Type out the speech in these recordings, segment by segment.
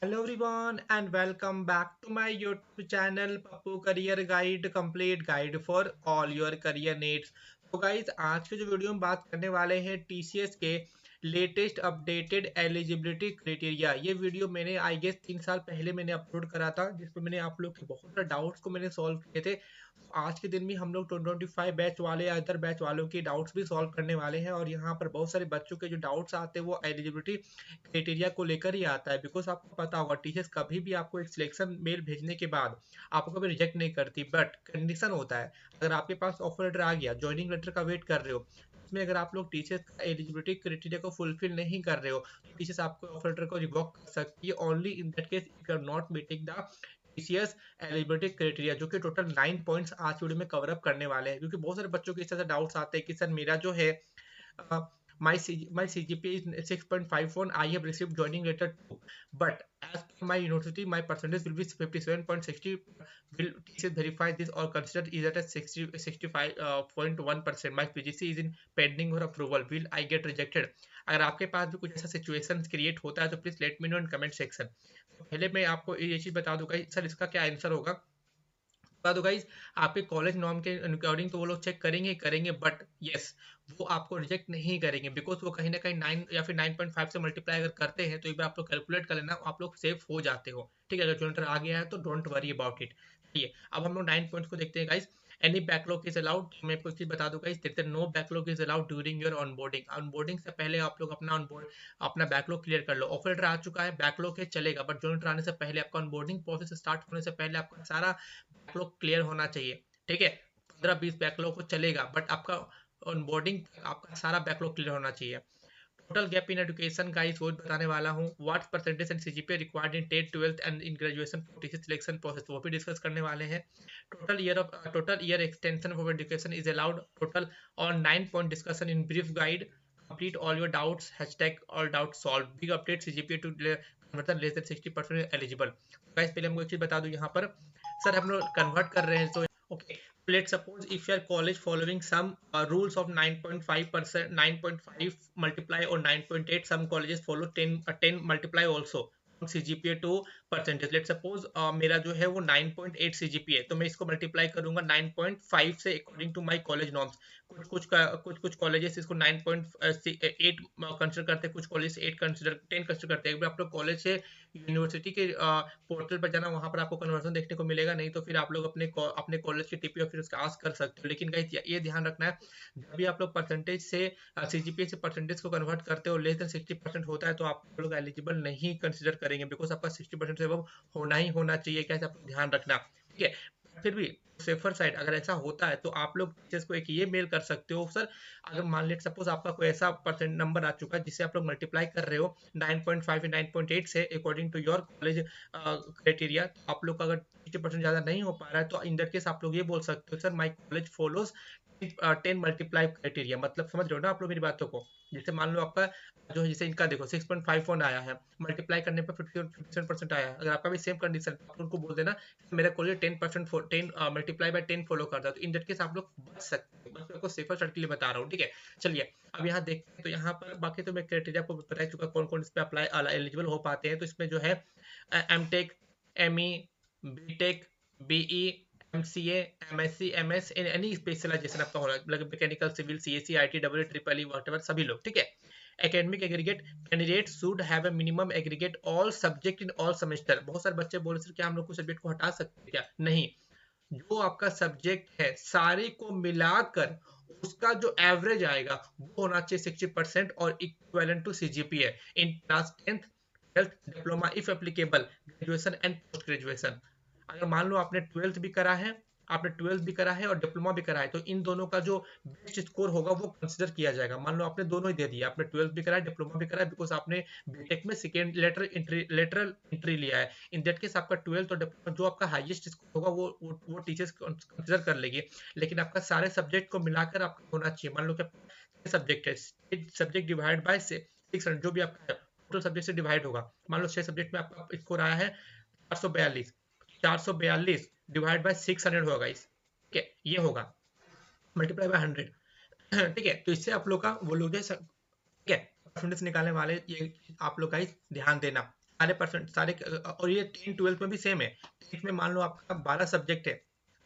Hello everyone and welcome back to my YouTube channel Pappu career guide complete guide for all your career needs. तो guys आज के जो video में बात करने वाले हैं टीसीएस के लेटेस्ट अपडेटेड एलिजिबिलिटी क्राइटेरिया। ये वीडियो मैंने आई गेस 3 साल पहले मैंने अपलोड करा था, जिसमें मैंने आप लोग के बहुत सारे डाउट्स को मैंने सॉल्व किए थे। आज के दिन भी हम लोग 2025 बैच वाले या अदर बैच वालों के डाउट्स भी सॉल्व करने वाले हैं। और यहाँ पर बहुत सारे बच्चों के जो डाउट्स आते हैं वो एलिजिबिलिटी क्राइटेरिया को लेकर ही आता है। बिकॉज आपको पता होगा टीचर्स कभी भी आपको एक सिलेक्शन मेल भेजने के बाद आपको कभी रिजेक्ट नहीं करती, बट कंडीशन होता है। अगर आपके पास ऑफर लेटर आ गया, ज्वाइनिंग लेटर का वेट कर रहे हो, इसमें अगर आप लोग टीचर्स का एलिजिबिलिटी क्राइटेरिया को फुलफिल नहीं कर रहे हो तो टीचर्स आपको ऑफर लेटर को रिवॉक कर सकती है only in that case if you are not meeting the TCS eligibility criteria, जो कि टोटल 9 पॉइंट्स आज वीडियो में कवर अप करने वाले हैं। क्योंकि बहुत सारे बच्चों के इस तरह से डाउट्स आते हैं कि सर मेरा जो है my CGPA is 6.51. I have received joining letter too, but as per my university, my percentage will be 57.60. Will TCS verify this or consider is at a 65.1%? My PGC is in pending or approval. Will I get rejected? अगर आपके पास भी कुछ ऐसा situation create होता है तो please let me know in comment section. पहले मैं आपको ये चीज बता दूंगा सर इसका क्या आंसर होगा। बता दो गाइज, आपके कॉलेज नॉर्म के अकॉर्डिंग तो वो लोग चेक करेंगे करेंगे, बट यस वो आपको रिजेक्ट नहीं करेंगे। बिकॉज वो कहीं ना कहीं 9 या फिर 9.5 से मल्टीप्लाई अगर करते हैं तो एक बार आप लोग कैलकुलेट कर लेना, आप लोग सेफ हो जाते हो। ठीक है, अगर जोनटर आ गया है तो डोंट वरी अबाउट इट। ठीक है, अब हम लोग 9 पॉइंट्स को देखते हैं guys. Any backlog is allowed. मैं आपको चीज बता दूंगा इस तरह no backlog is allowed during your onboarding. Onboarding से पहले आप लोग अपना बैकलॉग क्लियर कर लो। ऑफर लेटर आ चुका है, बैकलॉग है चलेगा, बट जो लेटर आने से पहले आपका ऑनबोर्डिंग प्रोसेस स्टार्ट होने से पहले आपका सारा बैकलॉग क्लियर होना चाहिए। ठीक है, 15-20 बैकलॉग को चलेगा, बट आपका ऑनबोर्डिंग आपका सारा बैकलॉग क्लियर होना चाहिए। टोटल गैप इन एजुकेशन का इस वो बताने वाला हूँ। What percentage and CGPA required in 10th 12th and in graduation teacher selection process, वो भी डिस्कस करने वाले हैं। Total year extension of education is allowed. Total और 9 point discussion in brief guide. Complete all your doubts hashtag all doubt solve. Big update CGPA to conversion less than 60% eligible. Guys पहले हमको एक चीज बता दूं यहाँ पर, सर हम लोग कन्वर्ट कर रहे हैं तो okay. Let's suppose if your college following some rules of 9.5%, 9.5 multiply or 9.8, some colleges follow 10 multiply also from CGPA to percentage. Let's suppose मेरा जो है वो 9.8 CGPA है, तो मैं इसको मल्टीप्लाई करूंगा 9.5 से according to my college norms. कुछ कॉलेजेस इसको 9.8 कंसिडर करते हैं, कुछ कॉलेज 8 कंसिडर 10 कंसिडर करते हैं। आप लोग कॉलेज से यूनिवर्सिटी के पोर्टल पर जाना, वहां पर आपको कन्वर्जन देखने को मिलेगा, नहीं तो फिर आप लोग अपने कॉलेज के टीपी ऑफिस का आस्क कर सकते हो। लेकिन गाइस ये ध्यान रखना है, जब भी आप लोग परसेंटेज से सीजीपीए से परसेंटेज को कन्वर्ट करते हो लेस देन 60% होता है तो आप लोग एलिजिबल नहीं कंसिडर करेंगे। बिकॉज आपका 60% से अब होना ही होना चाहिए, कैसे आप लोग ध्यान रखना। ठीक है, फिर भी सेफर साइड अगर ऐसा होता है तो आप लोग टीचर्स को एक ये मेल कर सकते हो, सर अगर मान लेट सपोज आपका कोई ऐसा परसेंट नंबर आ चुका है जिससे आप लोग मल्टीप्लाई कर रहे हो 9.5 या 9.8 से according to your college criteria, तो आप लोग का अगर 50% ज्यादा नहीं हो पा रहा है तो इन दैट केस आप लोग ये बोल सकते हो, sir my college follows 10 multiply criteria. मतलब समझ रहे हो ना आप लोग मेरी बातों को। जैसे मान लो आपका जो है, जैसे इनका देखो 6.51 आया है, मल्टीप्लाई करने पर 57% आया है, अगर आपका भी सेम कंडीशन आप उनको बोल देना मेरा कॉलेज 10% 10 मल्टीप्लाई बाय 10 फॉलो करता है, तो इन दैट केस आप लोग बच सकते हो। बस मैं आपको सेफर साइड के लिए बता रहा हूँ। ठीक है, चलिए अब यहाँ देखते हैं। तो यहाँ पर बाकी तो मैं क्राइटेरिया आपको बता चुका कौन कौन इस पे अप्लाई एलिजिबल हो पाते हैं। तो इसमें जो है MTech, ME, BTech, BE, MCA, MSc, MS in any specialisation आपका होना, मतलब mechanical, civil, CSC, IT, W, triple E, whatever सभी लोग। ठीक है, academic aggregate candidate should have a minimum aggregate all subject in all semester. बहुत सारे बच्चे बोले सर क्या हम लोग कुछ सब्जेक्ट को हटा सकते हैं क्या? नहीं, जो आपका सब्जेक्ट है सारे को मिलाकर उसका जो एवरेज आएगा वो होना चाहिए 60% और equivalent to CGPA in class 10th 12th diploma if applicable, graduation and post graduation. अगर मान लो आपने 12th भी करा है, आपने 12th भी करा है और डिप्लोमा भी करा है, तो इन दोनों का जो बेस्ट स्कोर होगा वो कंसिडर किया जाएगा। मान लो आपने दोनों ही दे दिया, आपने 12th भी करा है, डिप्लोमा भी करा है, बिकॉज आपने बीटेक में सेकेंड लेटरल एंट्री लिया है। इन दैट केस आपका 12th और डिप्लोमा जो आपका हाईएस्ट स्कोर होगा वो टीचर्स कंसिडर कर लेगी। लेकिन आपका सारे सब्जेक्ट को मिलाकर आपका होना चाहिए। मान लो कि सब्जेक्ट है, सब्जेक्ट डिवाइड बाय 6, जो भी आपका टोटल सब्जेक्ट से डिवाइड होगा। मान लो 6 सब्जेक्ट में आपका स्कोर आया है 442, 442 डिवाइड बाय 600 होगा इस। ठीक है, ये होगा मल्टीप्लाई बाय 100। ठीक है, तो इससे आप लोग का वो लोग ठीक है परसेंटेज निकालने वाले, ये आप लोग का ध्यान देना। सारे परसेंट सारे, और ये 10 12 में भी सेम है। 10th में मान लो आपका 12 सब्जेक्ट है,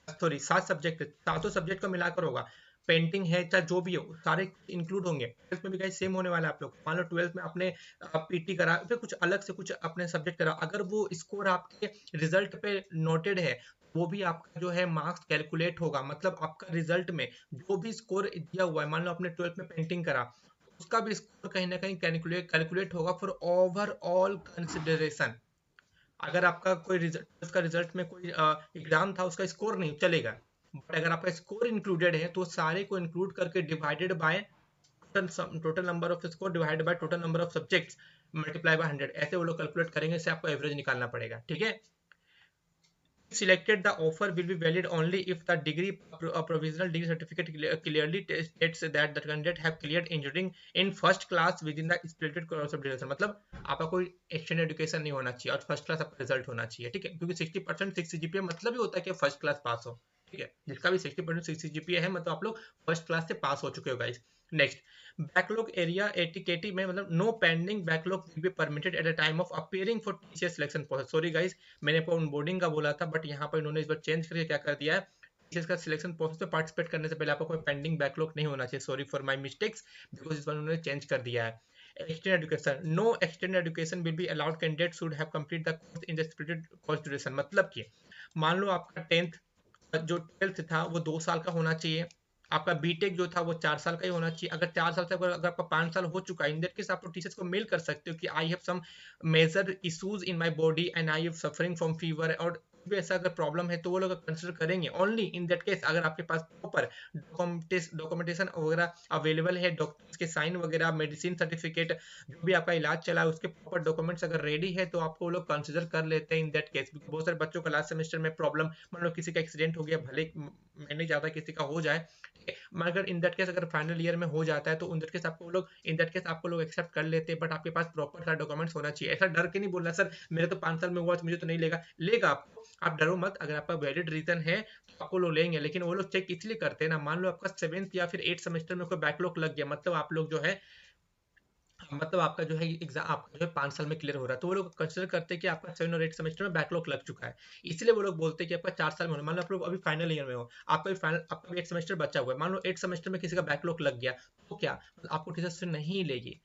सॉरी 7 सब्जेक्ट है, सातों सब्जेक्ट को मिलाकर होगा, पेंटिंग है चाहे जो भी हो सारे इंक्लूड होंगे। 12th में भी गाइस सेम होने वाला है आप लोग। मान लो 12th में आपने पीटी करा, फिर कुछ अलग से कुछ अपने सब्जेक्ट करा, अगर वो स्कोर आपके रिजल्ट पे नोटेड है, वो भी आपका जो है मार्क्स कैलकुलेट होगा। मतलब आपका रिजल्ट में जो भी स्कोर दिया हुआ है, मान लो आपने 12th में पेंटिंग करा, उसका भी स्कोर कहीं ना कहीं कैलकुलेट होगा फॉर ओवरऑल कंसिडरेशन। अगर आपका कोई रिजल्ट, उसका रिजल्ट में कोई एग्जाम था, उसका स्कोर नहीं चलेगा, बट अगर आपका स्कोर इंक्लूडेड है तो सारे को इंक्लूड करके divided by total number off score divided by total number of subjects multiply by 100, ऐसे वो लोग कैलकुलेट करेंगे, इससे आपको एवरेज निकालना पड़ेगा। ठीक है, selected, the offer will be valid only if the degree, a provisional degree certificate clearly states that the candidate have cleared engineering in first class within the stipulated course of duration। मतलब आपका कोई extend education नहीं होना चाहिए और first class आपका result होना चाहिए। ठीक है, क्योंकि 60% 6 जीपीए मतलब ही होता है कि फर्स्ट क्लास पास हो। ठीक है, जिसका भी 60% 6 जीपीए है, मतलब आप लोग फर्स्ट क्लास से पास हो चुके हो guys. Next, backlog area ATKT में, मतलब no pending backlog will be permitted at the time of appearing for TCS selection process. Sorry guys, मैंने आपको बोर्डिंग का बोला था, बट यहाँ पर इन्होंने इस बार चेंज करके क्या कर दिया है, टीसीएस का सिलेक्शन प्रोसेस में पार्टिसिपेट करने से पहले आपको कोई पेंडिंग बैकलॉग नहीं होना चाहिए। Sorry for my mistakes, because इस बार उन्होंने चेंज कर दिया है। Extend education, no extend education will be allowed, candidate should have complete the course in the specific course duration. मतलब कि मान लो आपका 10th जो 12th था वो 2 साल का होना चाहिए, आपका बीटेक जो था वो 4 साल का ही होना चाहिए। अगर 4 साल से अगर आपका 5 साल हो चुका है, इन दैट केस आप लोग टीचर्स को मेल कर सकते हो कि I have some major issues in my body and I am suffering from fever, और भी ऐसा अगर प्रॉब्लम है तो वो लोग कंसिडर करेंगे ओनली इन दैट केस अगर आपके पास प्रॉपर डॉक्यूमेंटेशन वगैरह अवेलेबल है, डॉक्टर्स के साइन वगैरह, मेडिसिन सर्टिफिकेट, जो भी आपका इलाज चला है उसके प्रॉपर डॉक्यूमेंट्स अगर रेडी है तो आपको वो लोग कंसिडर कर लेते हैं इन दैट केस। बहुत सारे बच्चों का लास्ट सेमेस्टर में प्रॉब्लम, मान लो किसी का एक्सीडेंट हो गया, भले मैंने ज्यादा किसी का हो जाए, ठीक है, मगर इन दैट केस अगर फाइनल ईयर में हो जाता है तो इन दैट केस आपको लोग इन दैट केस आपको लोग एक्सेप्ट कर लेते हैं, बट आपके पास प्रॉपर सारे डॉक्यूमेंट्स होना चाहिए। ऐसा डर के नहीं बोलना सर मेरे तो 5 साल में हुआ तो मुझे तो नहीं लेगा, लेगा आपको, आप डरो मत। अगर आपका वैलिड रीजन है तो आपको लोग लेंगे, लेकिन वो लोग चेक इसलिए करते हैं ना, मान लो आपका 7th या फिर 8th सेमेस्टर में कोई बैकलॉग लग गया, मतलब आप लोग जो है, मतलब आपका जो है एग्जाम आपका जो है 5 साल में क्लियर हो रहा है, तो वो लोग कंसिडर करते हैं कि आपका 7 और 8 सेमेस्टर में बैकलॉग लग चुका है, इसलिए वो लोग बोलते हैं कि आपका 4 साल में होना। मान लो आप लोग अभी फाइनल ईयर में हो, आपका भी फाइनल, आपका भी एक सेमेस्टर बचा हुआ है, मान लो 8 सेमेस्टर में किसी का बैकलॉग लग गया, तो क्या आपको टीचर से नहीं लेगी,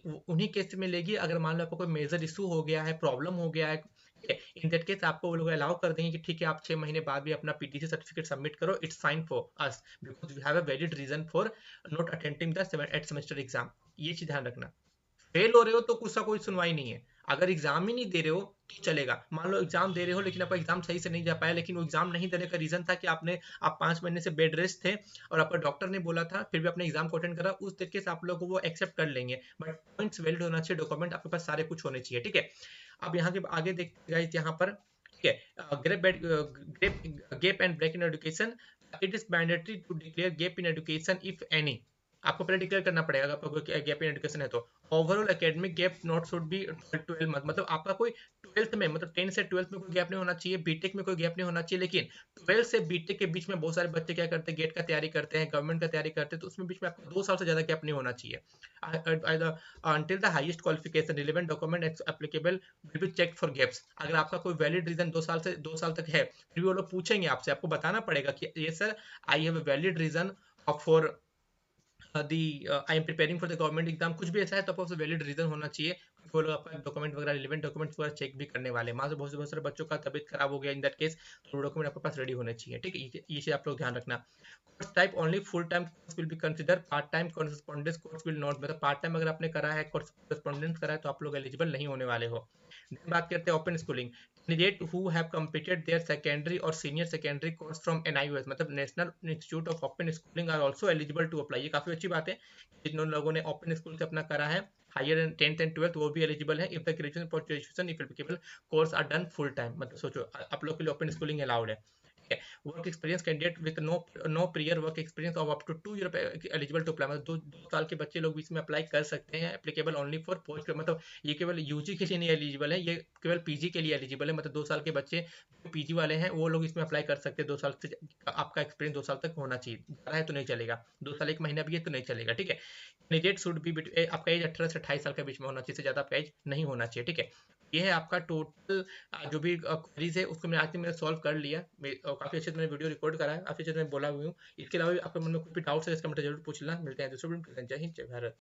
उन्हीं केस में लेगी। अगर मान लो आपको कोई मेजर इशू हो गया है, प्रॉब्लम हो गया है, इन दैट केस आपको वो लोग अलाउ कर देंगे कि ठीक है आप 6 महीने बाद भी अपना पीटीसी सर्टिफिकेट सबमिट करो, it's fine for us because we have a valid reason for not attempting the 8th semester exam. ये चीज ध्यान रखना। फेल हो रहे हो तो उसका कोई सुनवाई नहीं है, अगर एग्जाम ही नहीं दे रहे हो तो चलेगा। मान लो एग्जाम दे रहे हो लेकिन आपका एग्जाम सही से नहीं जा पाया, लेकिन वो एग्जाम नहीं देने का रीजन था कि आप 5 महीने से बेड रेस्ट थे और आपका डॉक्टर ने बोला था, फिर भी आपने एग्जाम को अटेंड करा, उस तरीके से आप लोग को वो एक्सेप्ट कर लेंगे, बट पॉइंट्स वैलिड होना चाहिए, डॉक्यूमेंट आपके पास सारे कुछ होने चाहिए। ठीक है, अब यहाँ के आगे देखते गाइस यहाँ पर, ठीक है, gap and break in education, it is mandatory to declare gap in education if any. आपको पहले डिक्लेयर करना पड़ेगा अगर आपका कोई गैप इन एजुकेशन है तो। Overall academic gap not should be 12 month, मतलब आपका कोई 12th में, मतलब 10 से 12th में कोई गैप नहीं होना चाहिए, बीटेक में कोई गैप नहीं होना चाहिए, लेकिन 12 से बीटेक के बीच में बहुत सारे बच्चे क्या करते हैं, गेट का तैयारी करते हैं, गवर्नमेंट का तैयारी करते हैं, तो उसमें बीच में आपको 2 साल से ज्यादा गैप नहीं होना चाहिए। until the highest qualification relevant document applicable will be checked for gaps। अगर आपका कोई वैलिड रीजन 2 साल तक है, फिर भी वो लोग पूछेंगे आपसे, आपको बताना पड़ेगा कि ये sir I have a valid reason for the I am preparing for the government exam, कुछ भी ऐसा है तो आपको वैलिड रीजन होना चाहिए। वो लोग आपका डॉक्यूमेंट वगैरह रिलेवेंट डॉक्यूमेंट्स वगैरह चेक भी करने वाले हैं। मान लो बहुत सारे बच्चों का तबियत खराब हो गया, इन दैट केस तो डॉक्यूमेंट आपके पास रेडी होने चाहिए। ठीक है, ये चीज आप लोग ध्यान रखना। Course type only full time course will be consider, part time correspondence course will not, मतलब पार्ट टाइम अगर आपने करा है कॉरेस्पॉन्डेंस करा है तो आप लोग एलिजिबल नहीं होने वाले हो। Then बात करते हैं open schooling, candidate who have completed their secondary और senior secondary course from NIOS, मतलब national institute of open schooling, are also eligible to apply. ये काफी अच्छी बात है, जिन लोगों ने ओपन स्कूल से अपना करा है हायर 10th एंड 12th वो भी एलिजिबल है, if the graduation if applicable course are done full time. मतलब सोचो आप लोग के लिए ओपन स्कूलिंग अलाउड है। Work experience candidate with no prior work experience of up to 2 year eligible to apply, मतलब 2 साल के बच्चे लोग भी इसमें अप्लाई कर सकते हैं। एप्लीकेबल ओनली फॉर पोस्ट, मतलब ये केवल यूजी के लिए नहीं एलिजिबल है, ये केवल पीजी के लिए एलिजिबल है। मतलब 2 साल के बच्चे पीजी वाले हैं वो लोग इसमें अप्लाई कर सकते हैं। 2 साल से आपका एक्सपीरियंस 2 साल तक होना चाहिए, ज़्यादा है तो नहीं चलेगा, 2 साल 1 महीना भी है तो नहीं चलेगा। ठीक है, कैंडिडेट शुड बी आपका एज 18 से 28 साल के बीच में होना चाहिए, इससे ज़्यादा आपका एज नहीं होना चाहिए। ठीक है, ये है आपका टोटल जो भी क्वेरीज है उसको मैंने आज तक मैंने सॉल्व कर लिया। काफ़ी अच्छे से मैंने वीडियो रिकॉर्ड करा है, काफ़ी अच्छे से मैं बोला भी हूँ। इसके अलावा भी आपके मन में कुछ भी डाउट्स है इसका मतलब जरूर पूछ लेना। मिलते हैं दूसरे वीडियो में। जय हिंद, जय भारत।